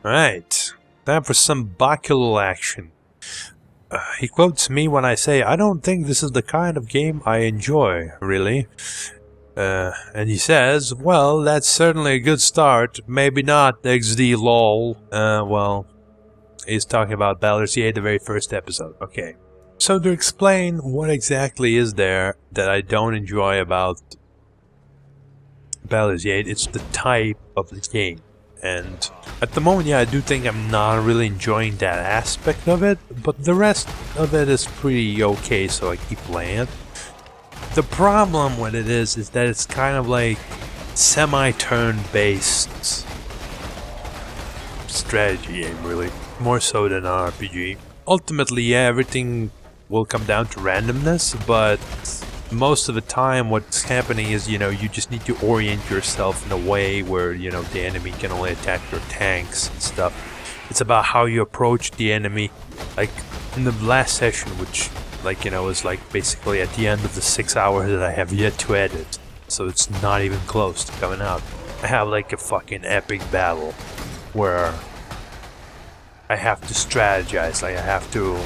Alright, time for some TheBokkelul action. He quotes me when I say, I don't think this is the kind of game I enjoy, really. And he says, well, that's certainly a good start. Maybe not, XD lol. Well, he's talking about Baldurs Gate, the very first episode. Okay. So to explain what exactly is there that I don't enjoy about Baldurs Gate, it's the type of the game. And at the moment, yeah, I do think I'm not really enjoying that aspect of it, but the rest of it is pretty okay, so I keep playing it. The problem with it is that it's kind of like semi-turn-based strategy game, really. More so than an RPG. Ultimately, yeah, everything will come down to randomness, but most of the time what's happening is, you know, you just need to orient yourself in a way where, you know, the enemy can only attack your tanks and stuff. It's about how you approach the enemy. Like, in the last session, which, like, you know, is like basically at the end of the 6 hours that I have yet to edit. So it's not even close to coming out. I have like a fucking epic battle where I have to strategize, like I have to...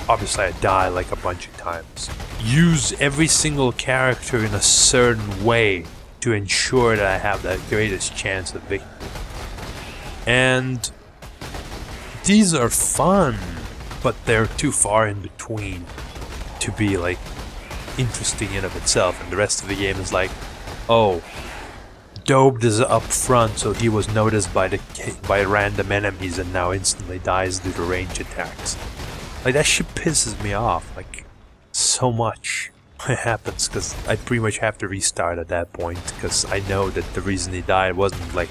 Obviously I die like a bunch of times. Use every single character in a certain way to ensure that I have the greatest chance of victory. And these are fun, but they're too far in between to be like interesting in of itself, and the rest of the game is like, oh, Dope is up front, so he was noticed by random enemies and now instantly dies due to range attacks. Like, that shit pisses me off, like, so much. It happens, because I pretty much have to restart at that point, because I know that the reason he died wasn't, like,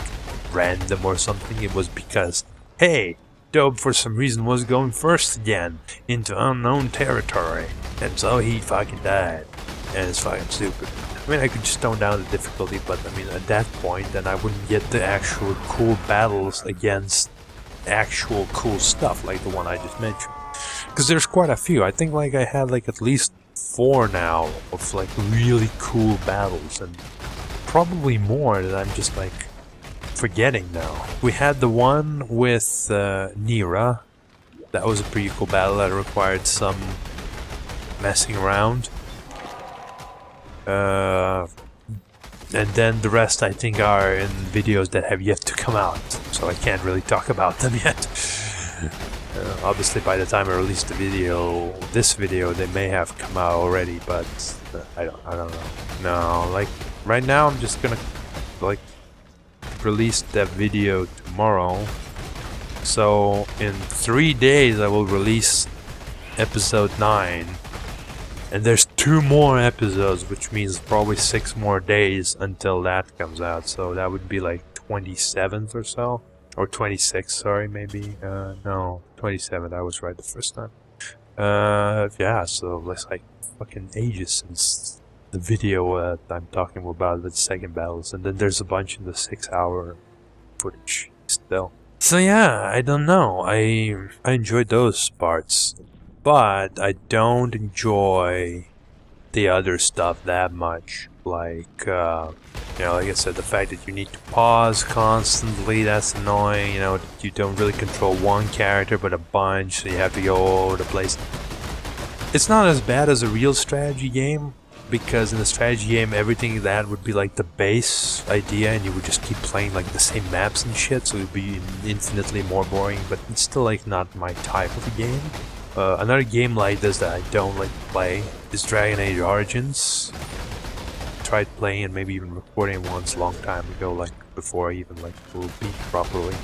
random or something. It was because, hey, Dope for some reason was going first again, into unknown territory, and so he fucking died. And it's fucking stupid. I mean, I could just tone down the difficulty, but, I mean, at that point, then I wouldn't get the actual cool battles against actual cool stuff, like the one I just mentioned. Because there's quite a few. I think like I have like at least 4 now of like really cool battles, and probably more that I'm just like forgetting now. We had the one with Nira. That was a pretty cool battle that required some messing around. And then the rest I think are in videos that have yet to come out, so I can't really talk about them yet. Obviously by the time I release the video, this video, they may have come out already, but I don't know. No, like right now I'm just gonna like release that video tomorrow. So in 3 days I will release episode 9. And there's 2 more episodes, which means probably 6 more days until that comes out. So that would be like 27th or so. Or 26th, sorry, maybe. No, 27th, I was right the first time. Yeah, so it's like fucking ages since the video I'm talking about the second battles. And then there's a bunch in the 6-hour footage still. So yeah, I don't know. I enjoyed those parts. But I don't enjoy the other stuff that much. Like, you know, like I said, the fact that you need to pause constantly, that's annoying. You know, you don't really control one character but a bunch, so you have to go all over the place. It's not as bad as a real strategy game, because in a strategy game, everything that would be like the base idea, and you would just keep playing like the same maps and shit, so it would be infinitely more boring, but it's still like not my type of a game. Another game like this that I don't like to play is Dragon Age Origins. Tried playing and maybe even recording once a long time ago, like before I even like will beat properly.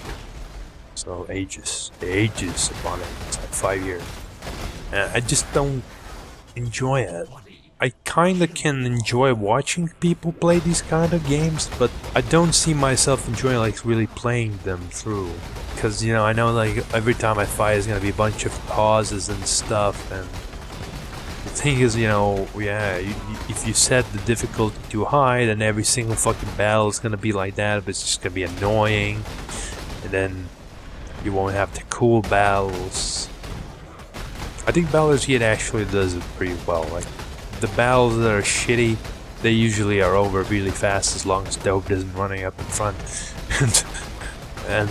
So ages upon it. It's like 5 years. And I just don't enjoy it. I kinda can enjoy watching people play these kind of games, but I don't see myself enjoying like really playing them through. Because, you know, I know like every time I fight is gonna be a bunch of pauses and stuff, and the thing is, you know, yeah, if you set the difficulty too high, then every single fucking battle is gonna be like that, but it's just gonna be annoying, and then you won't have the cool battles. I think Baldurs Gate actually does it pretty well. Like, the battles that are shitty, they usually are over really fast as long as Dope isn't running up in front. and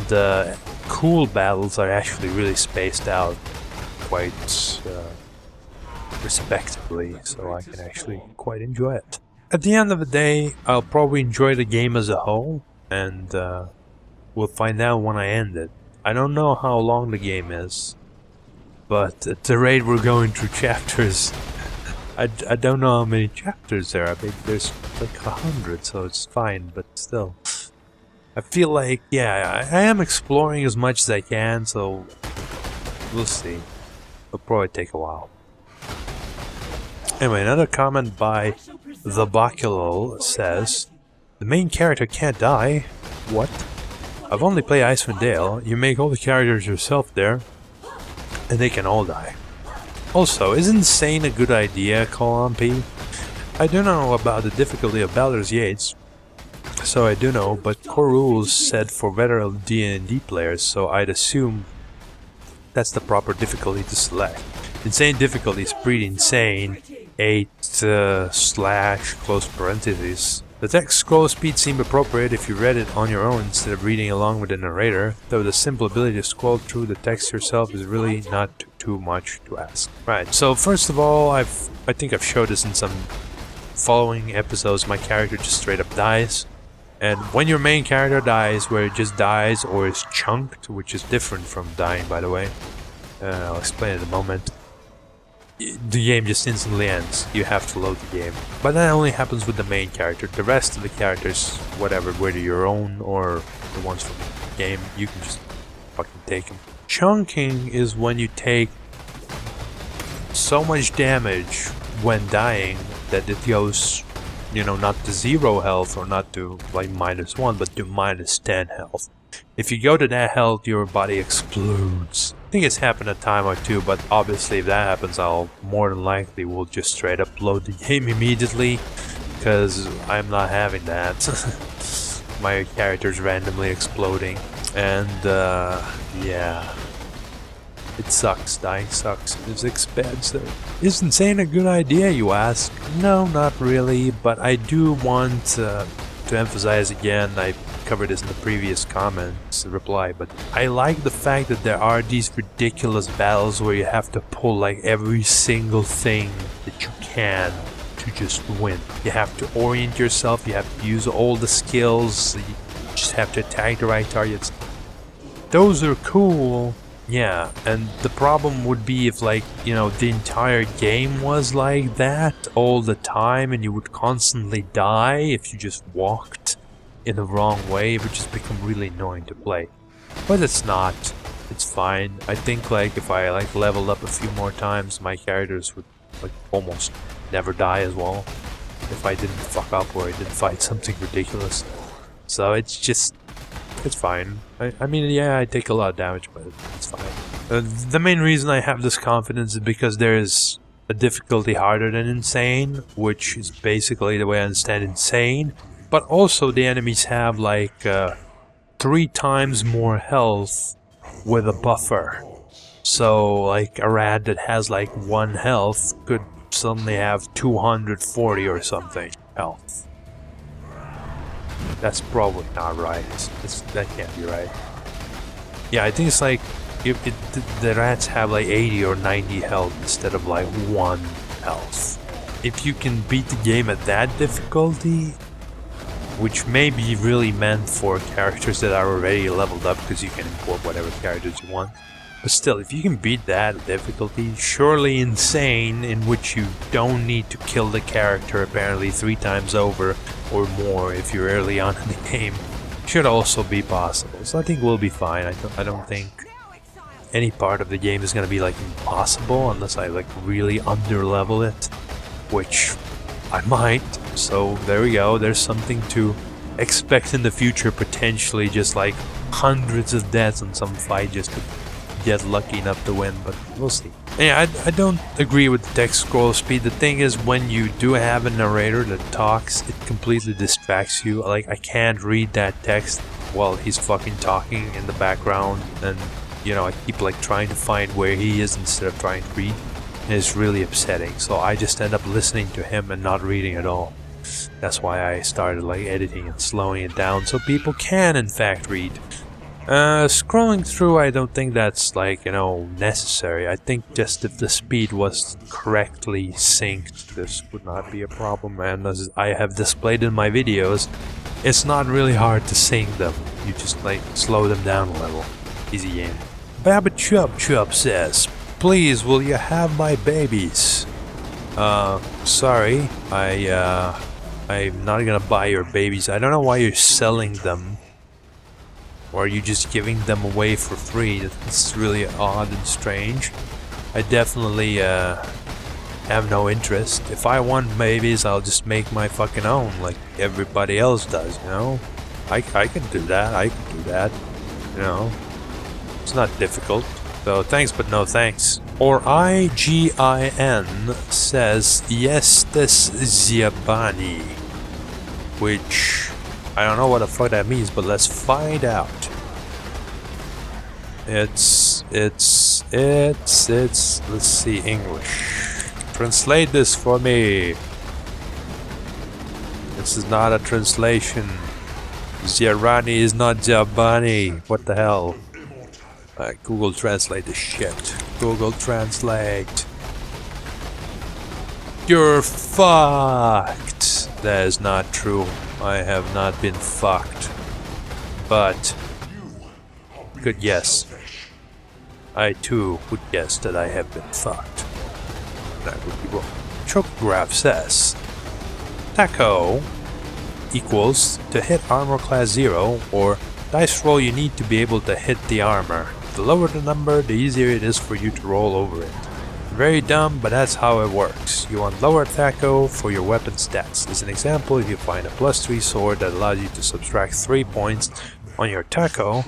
cool battles are actually really spaced out quite respectably, so I can actually quite enjoy it. At the end of the day, I'll probably enjoy the game as a whole, and we'll find out when I end it. I don't know how long the game is, but at the rate we're going through chapters, I don't know how many chapters there are. Maybe there's like 100, so it's fine, but still. I feel like, yeah, I am exploring as much as I can, so we'll see. It'll probably take a while. Anyway, another comment by TheBokkelul says, "The main character can't die." What? I've only played Icewind Dale. You make all the characters yourself there, and they can all die. Also, isn't insane a good idea, P? I don't know about the difficulty of Baldurs Gate, so I do know, but core rules said for veteran D&D players, so I'd assume that's the proper difficulty to select. Insane difficulty is pretty insane. 8 slash close parentheses. The text scroll speed seemed appropriate if you read it on your own instead of reading along with the narrator, though the simple ability to scroll through the text yourself is really not too much to ask. Right, so first of all, I think I've showed this in some following episodes. My character just straight up dies. And when your main character dies, where it just dies or is chunked, which is different from dying, by the way, I'll explain in a moment, the game just instantly ends. You have to load the game. But that only happens with the main character. The rest of the characters, whatever, whether your own or the ones from the game, you can just fucking take them. Chunking is when you take so much damage when dying that it goes, you know, not to 0 health or not to like -1, but to -10 health. If you go to that health, your body explodes. I think it's happened a time or two, but obviously if that happens, I'll more than likely will just straight up load the game immediately, because I'm not having that. My character's randomly exploding, and yeah. It sucks, dying sucks, it's expensive. Is insane a good idea, you ask? No, not really, but I do want to emphasize again, I covered this in the previous comments reply, but I like the fact that there are these ridiculous battles where you have to pull like every single thing that you can to just win. You have to orient yourself, you have to use all the skills, you just have to attack the right targets. Those are cool. Yeah, and the problem would be if, like, you know, the entire game was like that all the time and you would constantly die if you just walked in the wrong way. It would just become really annoying to play. But it's not. It's fine. I think, like, if I, like, leveled up a few more times, my characters would, like, almost never die as well. If I didn't fuck up or I didn't fight something ridiculous. So it's just... it's fine. I mean, yeah, I take a lot of damage, but it's fine. The main reason I have this confidence is because there is a difficulty harder than insane, which is basically the way I understand insane. But also the enemies have like 3 times more health with a buffer. So like a rat that has like 1 health could suddenly have 240 or something health. That's probably not right. That can't be right. Yeah, I think it's like the rats have like 80 or 90 health instead of like 1 health. If you can beat the game at that difficulty, which may be really meant for characters that are already leveled up because you can import whatever characters you want. But still, if you can beat that difficulty, surely insane, in which you don't need to kill the character apparently 3 times over or more if you're early on in the game, should also be possible. So I think we'll be fine. I don't think any part of the game is going to be like impossible unless I like really underlevel it, which I might. So there we go. There's something to expect in the future, potentially just like hundreds of deaths in some fight just to get lucky enough to win, but we'll see. Yeah, I don't agree with the text scroll speed. The thing is, when you do have a narrator that talks, it completely distracts you. Like, I can't read that text while he's fucking talking in the background, and, you know, I keep like trying to find where he is instead of trying to read, and it's really upsetting. So I just end up listening to him and not reading at all. That's why I started like editing and slowing it down so people can in fact read. Scrolling through, I don't think that's, like, you know, necessary. I think just if the speed was correctly synced, this would not be a problem. And as I have displayed in my videos, it's not really hard to sync them. You just, like, slow them down a little. Easy game. Babachubchub says, "Please, will you have my babies?" Sorry. I'm not gonna buy your babies. I don't know why you're selling them. Or are you just giving them away for free? It's really odd and strange. I definitely have no interest. If I want babies, I'll just make my fucking own, like everybody else does, you know? I can do that, you know? It's not difficult. So thanks, but no thanks. ORiGiN says, jestes zjebany. Which... I don't know what the fuck that means, but let's find out. Let's see, English. Translate this for me. This is not a translation. Zjebany is not zjebany. What the hell? Google Translate this shit. Google Translate. You're fucked. That is not true. I have not been fucked. But good guess. I too would guess that I have been fucked. That would be wrong. Chocograph says thaco equals to hit armor class 0 or dice roll you need to be able to hit the armor. The lower the number, the easier it is for you to roll over it. Very dumb, but that's how it works. You want lower thaco for your weapon stats. As an example, if you find a +3 sword that allows you to subtract 3 points on your thaco,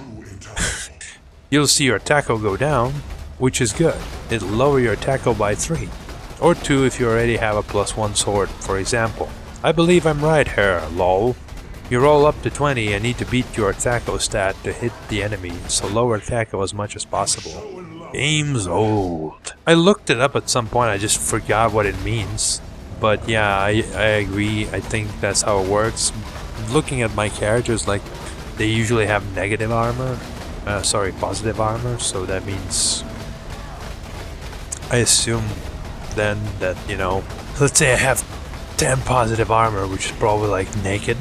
you'll see your thaco go down, which is good. It'll lower your thaco by 3. Or 2 if you already have a +1 sword, for example. I believe I'm right here, lol. You roll up to 20 and need to beat your thaco stat to hit the enemy, so lower thaco as much as possible. Game's old. I looked it up at some point, I just forgot what it means. But yeah, I agree, I think that's how it works. Looking at my characters, like, they usually have negative armor. Positive armor, so that means... I assume then that, you know, let's say I have 10 positive armor, which is probably like naked.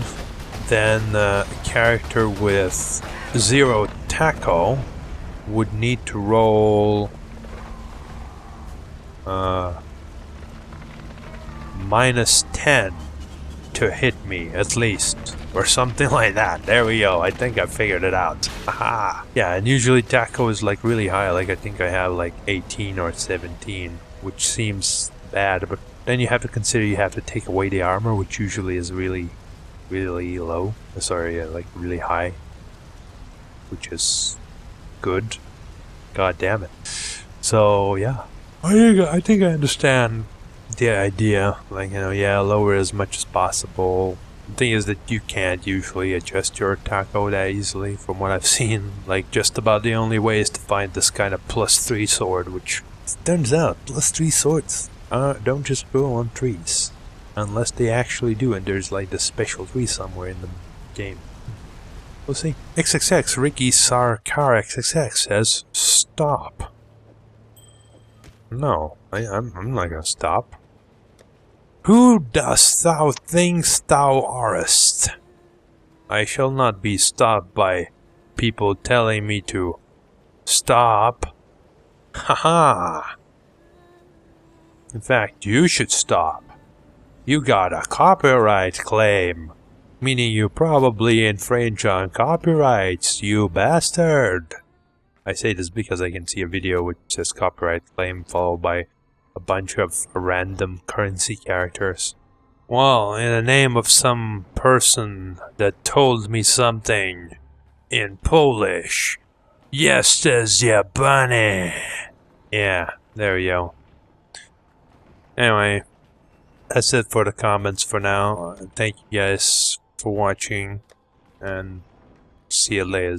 Then a character with 0 thaco would need to roll -10 to hit me, at least. Or something like that. There we go. I think I figured it out. Aha! Yeah, and usually thaco is like really high. Like I think I have like 18 or 17, which seems bad. But then you have to consider you have to take away the armor, which usually is really low. Sorry, like really high. Which is good. God damn it. So yeah, I think I understand the idea. Like, you know, yeah, lower as much as possible. The thing is that you can't usually adjust your thaco that easily, from what I've seen. Like, just about the only way is to find this kind of +3 sword, which turns out +3 swords don't just grow on trees, unless they actually do, and there's like this special tree somewhere in the game. We'll see. XxxRicky Sarkarxxx says, "Stop." No, I'm not gonna stop. Who dost thou think thou arest? I shall not be stopped by people telling me to stop. Haha. In fact, you should stop. You got a copyright claim. Meaning you probably infringe on copyrights, you bastard. I say this because I can see a video which says copyright claim followed by a bunch of random currency characters. Well, in the name of some person that told me something in Polish. Jestes zjebany. Yeah, there we go. Anyway, that's it for the comments for now. Thank you guys for watching, and see you later.